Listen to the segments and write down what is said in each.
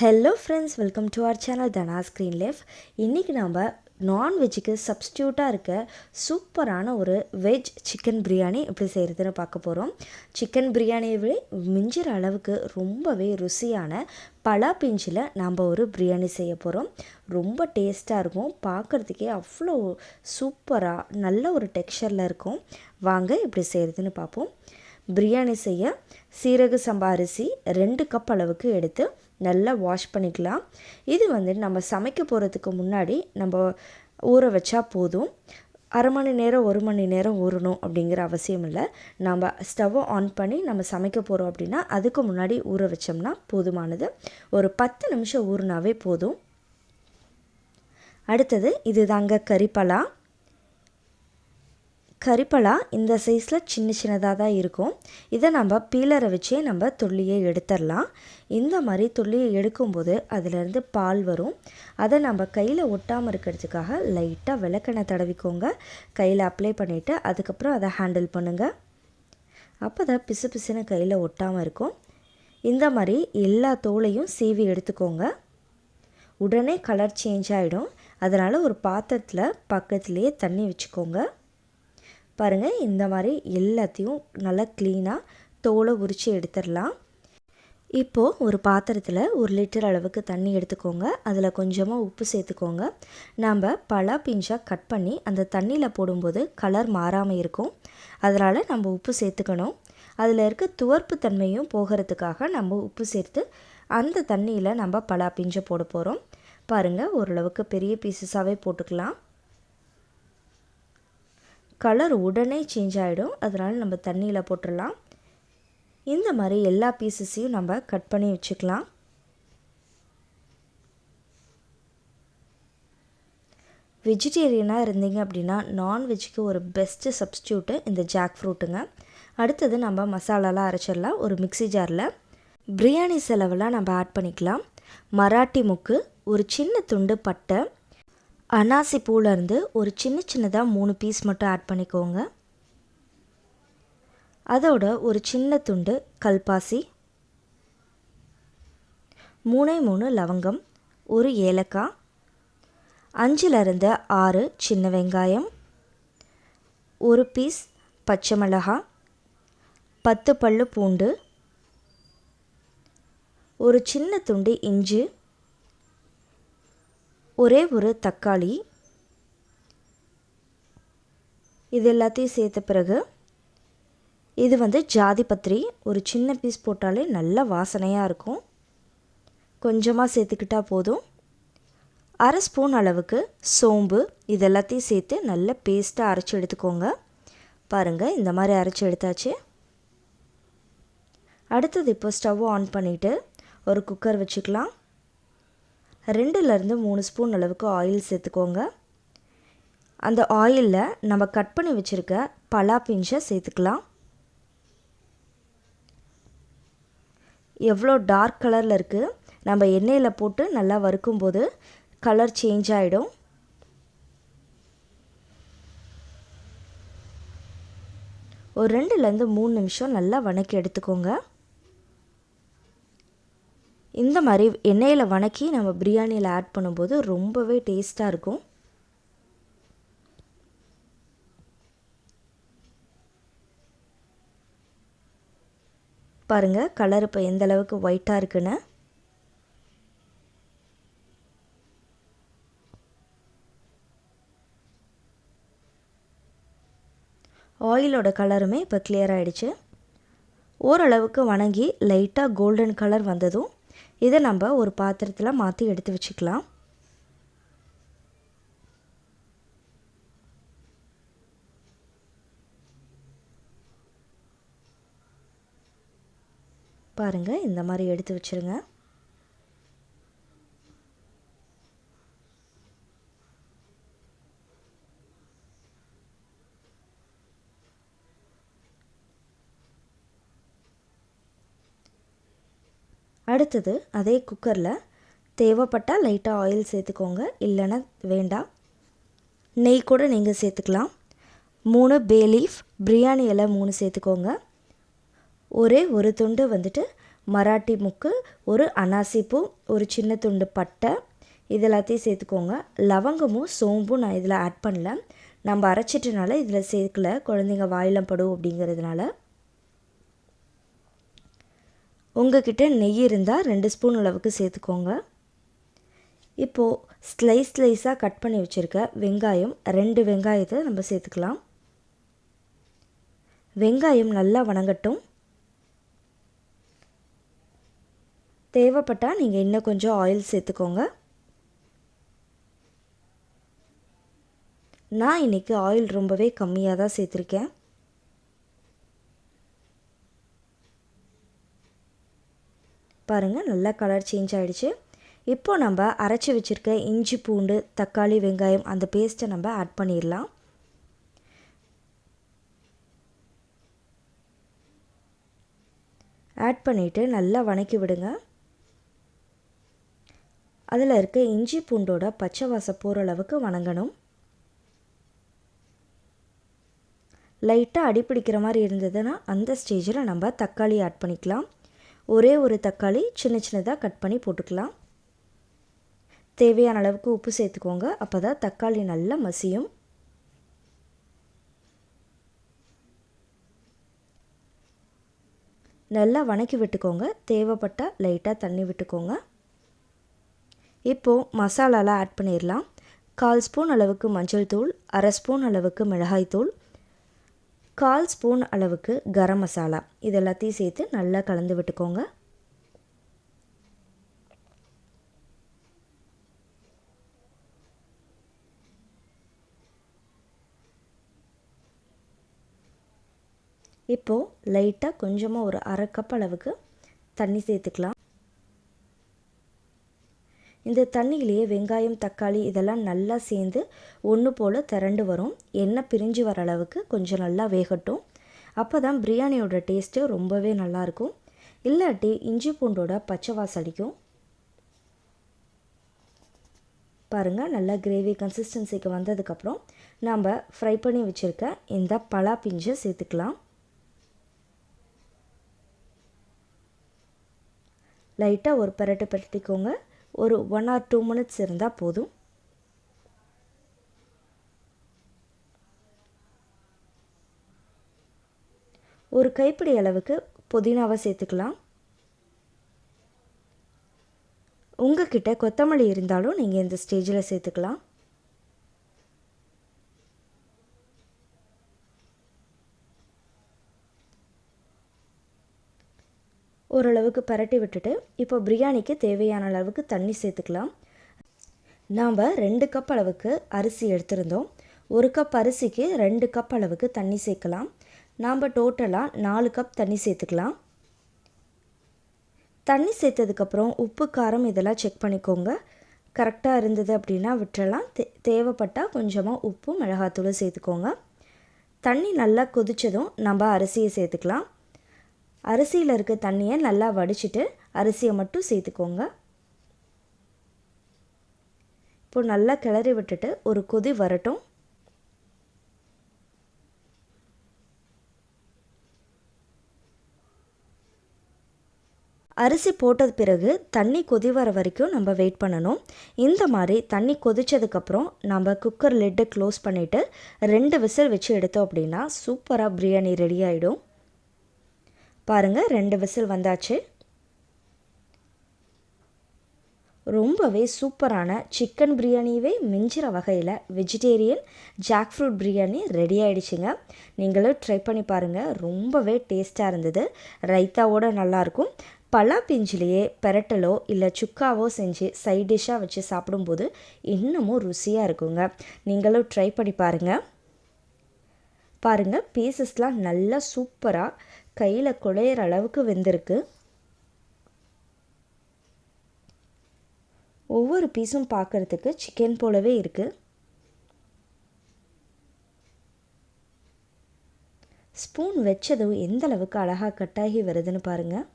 Hello friends, welcome to our channel Dhana screen life. இன்றைக்கி நம்ம நான்வெஜ்ஜுக்கு சப்ஸ்டியூட்டாக இருக்க சூப்பரான ஒரு வெஜ் சிக்கன் பிரியாணி எப்படி செய்கிறதுன்னு பார்க்க போகிறோம். சிக்கன் பிரியாணியவே மிஞ்சிற அளவுக்கு ரொம்பவே ருசியான பலாப்பிஞ்சில் நாம் ஒரு பிரியாணி செய்ய போகிறோம். ரொம்ப டேஸ்ட்டாக இருக்கும், பார்க்குறதுக்கே அவ்வளோ சூப்பராக நல்ல ஒரு டெக்ஸ்சரில் இருக்கும். வாங்க எப்படி செய்கிறதுன்னு பார்ப்போம். பிரியாணி செய்ய சீரக சம்பா அரிசி 2 கப் அளவுக்கு எடுத்து நல்லா வாஷ் பண்ணிக்கலாம். இது நம்ம சமைக்க போகிறதுக்கு முன்னாடி நம்ம ஊற வச்சா போதும். அரை மணி நேரம் 1 மணி நேரம் ஊறணும் அப்படிங்கிற அவசியம் இல்லை. நம்ம ஸ்டவ்வை ஆன் பண்ணி நம்ம சமைக்க போகிறோம் அப்படின்னா அதுக்கு முன்னாடி ஊற வச்சோம்னா போதுமானது. ஒரு 10 நிமிஷம் ஊறினாவே போதும். அடுத்தது இது தாங்க கறிப்பலா இந்த சைஸில் சின்ன சின்னதாக தான் இருக்கும். இதை நம்ம பீலரை வச்சே நம்ம தொல்லியை எடுத்துடலாம். இந்த மாதிரி தொல்லியை எடுக்கும்போது அதிலேருந்து பால் வரும். அதை நம்ம கையில் ஒட்டாமல் இருக்கிறதுக்காக லைட்டாக விளக்கெண்ணெய் தடவிக்கோங்க. கையில் அப்ளை பண்ணிவிட்டு அதுக்கப்புறம் அதை ஹேண்டில் பண்ணுங்கள். அப்போ தான் பிசு பிசுன்னு கையில் ஒட்டாமல் இருக்கும். இந்த மாதிரி எல்லா தோலையும் சீவி எடுத்துக்கோங்க. உடனே கலர் சேஞ்ச் ஆகிடும். அதனால் ஒரு பாத்திரத்தில் பக்கத்துலேயே தண்ணி வச்சுக்கோங்க. பாருங்கள், இந்த மாதிரி எல்லாத்தையும் நல்லா க்ளீனாக தோலை உரித்து எடுத்துடலாம். இப்போது ஒரு பாத்திரத்தில் 1 லிட்டர் அளவுக்கு தண்ணி எடுத்துக்கோங்க. அதில் கொஞ்சமாக உப்பு சேர்த்துக்கோங்க. நம்ம பலா பிஞ்சாக கட் பண்ணி அந்த தண்ணியில் போடும்போது கலர் மாறாமல் இருக்கும். அதனால் நம்ம உப்பு சேர்த்துக்கணும். அதில் இருக்க துவர்ப்பு தன்மையும் போகிறதுக்காக நம்ம உப்பு சேர்த்து அந்த தண்ணியில் நம்ம பலா பிஞ்சை போட போகிறோம். பாருங்கள், ஓரளவுக்கு பெரிய பீசஸாகவே போட்டுக்கலாம். கலர் உடனே சேஞ்ச் ஆகிடும். அதனால் நம்ம தண்ணியில் போட்டுடலாம். இந்த மாதிரி எல்லா பீசஸையும் நம்ம கட் பண்ணி வச்சுக்கலாம். வெஜிடேரியனாக இருந்தீங்க அப்படின்னா நான்வெஜ்ஜுக்கு ஒரு பெஸ்ட்டு சப்ஸ்டியூட்டு இந்த ஜாக் ஃப்ரூட்டுங்க. அடுத்தது நம்ம மசாலாலாம் அரைச்சிடலாம். ஒரு மிக்ஸி ஜாரில் பிரியாணி செலவெல்லாம் நம்ம ஆட் பண்ணிக்கலாம். மராட்டி முக்கு, ஒரு சின்ன துண்டு பட்டை, அனாசி பூலேருந்து ஒரு சின்னதாக 3 பீஸ் மட்டும் ஆட் பண்ணிக்கோங்க. அதோட ஒரு சின்ன துண்டு கல்பாசி, 3 லவங்கம், ஒரு ஏலக்காய், 5லிருந்து 6 சின்ன வெங்காயம், ஒரு பீஸ் பச்சை மிளகாய், 10 பல்லு பூண்டு, ஒரு சின்ன துண்டு இஞ்சி, ஒரே ஒரு தக்காளி. இது எல்லாத்தையும் சேர்த்த பிறகு இது ஜாதி பத்திரி ஒரு சின்ன பீஸ் போட்டாலே நல்ல வாசனையாக இருக்கும். கொஞ்சமாக சேர்த்துக்கிட்டால் போதும். 1/2 ஸ்பூன் அளவுக்கு சோம்பு. இது எல்லாத்தையும் சேர்த்து நல்ல பேஸ்ட்டாக அரைச்சி எடுத்துக்கோங்க. பாருங்கள், இந்த மாதிரி அரைச்சி எடுத்தாச்சு. அடுத்தது இப்போ ஸ்டவ் ஆன் பண்ணிவிட்டு ஒரு குக்கர் வச்சுக்கலாம். 2லிருந்து 3 ஸ்பூன் அளவுக்கு ஆயில் சேர்த்துக்கோங்க. அந்த ஆயிலில் நம்ம கட் பண்ணி வச்சுருக்க பலா பிஞ்சை சேர்த்துக்கலாம். எவ்வளோ டார்க் கலரில் இருக்குது. நம்ம எண்ணெயில் போட்டு நல்லா வறுக்கும்போது கலர் சேஞ்ச் ஆகிடும். ஒரு 2லிருந்து 3 நிமிஷம் நல்லா வணக்கி எடுத்துக்கோங்க. இந்த மாதிரி எண்ணெயில் வணக்கி நம்ம பிரியாணியில் ஆட் பண்ணும்போது ரொம்பவே டேஸ்ட்டாக இருக்கும். பாருங்கள், கலர் இப்போ எந்த அளவுக்கு ஒயிட்டாக இருக்குன்னு. ஆயிலோட கலருமே இப்போ கிளியர் ஆகிடுச்சு. ஓரளவுக்கு வணங்கி லைட்டாக கோல்டன் கலர் வந்ததும் இதை நம்ம ஒரு பாத்திரத்தில் மாற்றி எடுத்து வச்சுக்கலாம். பாருங்கள், இந்த மாதிரி எடுத்து வச்சுருங்க. அடுத்தது அதே குக்கரில் தேவைப்பட்டால் லைட்டாக ஆயில் சேர்த்துக்கோங்க, இல்லைன்னா வேண்டாம். நெய் கூட நீங்கள் சேர்த்துக்கலாம். 3 பே லீஃப், பிரியாணி இலை 3 சேர்த்துக்கோங்க. ஒரே ஒரு துண்டு மராட்டி முக்கு, ஒரு அனாசிப்பூ, ஒரு சின்ன துண்டு பட்டை, இது எல்லாத்தையும் சேர்த்துக்கோங்க. லவங்கமும் சோம்பும் நான் இதில் ஆட் பண்ணல, நம்ம அரைச்சிட்டனால இதில் சேர்க்கல, குழந்தைங்க வாயிலம் படும் அப்படிங்கிறதுனால. உங்ககிட்ட நெய் இருந்தால் 2 ஸ்பூன் அளவுக்கு சேர்த்துக்கோங்க. இப்போது ஸ்லைஸாக கட் பண்ணி வச்சுருக்க வெங்காயம், 2 வெங்காயத்தை நம்ம சேர்த்துக்கலாம். வெங்காயம் நல்லா வணங்கட்டும். தேவைப்பட்டால் நீங்கள் இன்னும் கொஞ்சம் ஆயில் சேர்த்துக்கோங்க. நான் இன்றைக்கி ஆயில் ரொம்பவே கம்மியாக தான் சேர்த்துருக்கேன். பாருங்கள், நல்லா கலர் சேஞ்ச் ஆகிடுச்சு. இப்போது நம்ம அரைச்சி வச்சுருக்க இஞ்சி பூண்டு தக்காளி வெங்காயம் அந்த பேஸ்ட்டை நம்ம ஆட் பண்ணிடலாம். ஆட் பண்ணிவிட்டு நல்லா வணக்கி விடுங்க. அதில் இருக்க இஞ்சி பூண்டோட பச்சை வாசம் போகிற அளவுக்கு வணங்கணும். லைட்டாக அடிப்பிடிக்கிற மாதிரி இருந்ததுன்னா அந்த ஸ்டேஜில் நம்ம தக்காளி ஆட் பண்ணிக்கலாம். ஒரே ஒரு தக்காளி சின்னதாக கட் பண்ணி போட்டுக்கலாம். தேவையான அளவுக்கு உப்பு சேர்த்துக்கோங்க, அப்போ தான் தக்காளி நல்லா மசியும். நல்லா வணக்கி விட்டுக்கோங்க. தேவைப்பட்டால் லைட்டாக தண்ணி விட்டுக்கோங்க. இப்போது மசாலாலாம் ஆட் பண்ணிடலாம். 1/4 ஸ்பூன் அளவுக்கு மஞ்சள் தூள், 1/2 ஸ்பூன் அளவுக்கு மிளகாய் தூள், 1/4 ஸ்பூன் அளவுக்கு கரம் மசாலா, இது எல்லாத்தையும் சேர்த்து நல்லா கலந்து விட்டுக்கோங்க. இப்போது லைட்டாக கொஞ்சமாக ஒரு 1/2 கப் அளவுக்கு தண்ணி சேர்த்துக்கலாம். இந்த தண்ணியிலேயே வெங்காயம் தக்காளி இதெல்லாம் நல்லா சேர்ந்து ஒன்று போல் திரண்டு வரும். எண்ணெய் பிரிஞ்சு வர அளவுக்கு கொஞ்சம் நல்லா வேகட்டும். அப்போ தான் பிரியாணியோட டேஸ்ட்டு ரொம்பவே நல்லாயிருக்கும். இல்லாட்டி இஞ்சி பூண்டோட பச்சை வாசம் அடிக்கும். பாருங்கள், நல்லா கிரேவி கன்சிஸ்டன்சிக்கு வந்ததுக்கப்புறம் நாம் ஃப்ரை பண்ணி வச்சுருக்க இந்த பலா பிஞ்சை சேர்த்துக்கலாம். லைட்டாக ஒரு பரட்டிக்கோங்க. ஒரு 1 or 2 மினிட்ஸ் இருந்தால் போதும். ஒரு கைப்பிடி அளவுக்கு புதினாவை சேர்த்துக்கலாம். உங்ககிட்ட கொத்தமல்லி இருந்தாலும் நீங்கள் இந்த ஸ்டேஜில் சேர்த்துக்கலாம். ஓரளவுக்கு பரட்டி விட்டுட்டு இப்போ பிரியாணிக்கு தேவையான அளவுக்கு தண்ணி சேர்த்துக்கலாம். நாம் 2 கப் அளவுக்கு அரிசி எடுத்திருந்தோம். 1 கப் அரிசிக்கு 2 கப் அளவுக்கு தண்ணி சேர்க்கலாம். நாம் டோட்டலாக 4 கப் தண்ணி சேர்த்துக்கலாம். தண்ணி சேர்த்ததுக்கப்புறம் உப்பு காரம் இதெல்லாம் செக் பண்ணிக்கோங்க. கரெக்டாக இருந்தது அப்படின்னா விட்டுறலாம். தேவைப்பட்டால் கொஞ்சமாக உப்பு மிளகாத்தூள் சேர்த்துக்கோங்க. தண்ணி நல்லா கொதித்ததும் நம்ம அரிசியை சேர்த்துக்கலாம். அரிசியில் இருக்க தண்ணியை நல்லா வடிச்சிட்டு அரிசியை மட்டும் சேர்த்துக்கோங்க. இப்போது நல்லா கிளறி விட்டுட்டு ஒரு கொதி வரட்டும். அரிசி போட்டது பிறகு தண்ணி கொதி வர வரைக்கும் நம்ம வெயிட் பண்ணணும். இந்த மாதிரி தண்ணி கொதித்ததுக்கப்புறம் நம்ம குக்கர் லிட்டை க்ளோஸ் பண்ணிவிட்டு 2 விசில் வச்சு எடுத்தோம் அப்படின்னா சூப்பராக பிரியாணி ரெடி ஆகிடும். பாருங்கள், 2 விசில் வந்தாச்சு. ரொம்பவே சூப்பரான சிக்கன் பிரியாணியவே மிஞ்சிற வகையில் vegetarian jackfruit biryani ready ஆகிடுச்சிங்க. நீங்களும் ட்ரை பண்ணி பாருங்கள். ரொம்பவே டேஸ்ட்டாக இருந்தது. ரைத்தாவோடு நல்லாயிருக்கும். பலா பிஞ்சிலேயே பெரட்டலோ இல்லை சுக்காவோ செஞ்சு சைட் டிஷ்ஷாக வச்சு சாப்பிடும்போது இன்னமும் ருசியாக இருக்குங்க. நீங்களும் ட்ரை பண்ணி பாருங்கள். பாருங்கள், பீசஸ்லாம் நல்லா சூப்பராக கையில் குழையிற அளவுக்கு வெந்திருக்கு. ஒவ்வொரு பீஸும் பார்க்குறதுக்கு சிக்கன் போலவே இருக்குது. ஸ்பூன் வச்சதும் எந்த அளவுக்கு அழகாக கட்டாகி வருதுன்னு பாருங்கள்.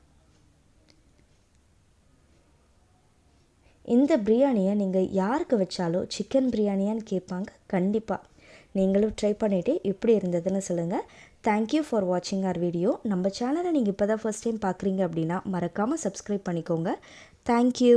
இந்த பிரியாணியை நீங்கள் யாருக்கு வச்சாலும் சிக்கன் பிரியாணியான்னு கேட்பாங்க. கண்டிப்பாக நீங்களும் ட்ரை பண்ணிவிட்டு எப்படி இருந்ததுன்னு சொல்லுங்கள். தேங்க்யூ ஃபார் வாட்சிங் our வீடியோ. நம்ம சேனலை நீங்கள் இப்போ தான் ஃபர்ஸ்ட் டைம் பார்க்குறீங்க அப்படின்னா மறக்காமல் சப்ஸ்கிரைப் பண்ணிக்கோங்க. தேங்க்யூ.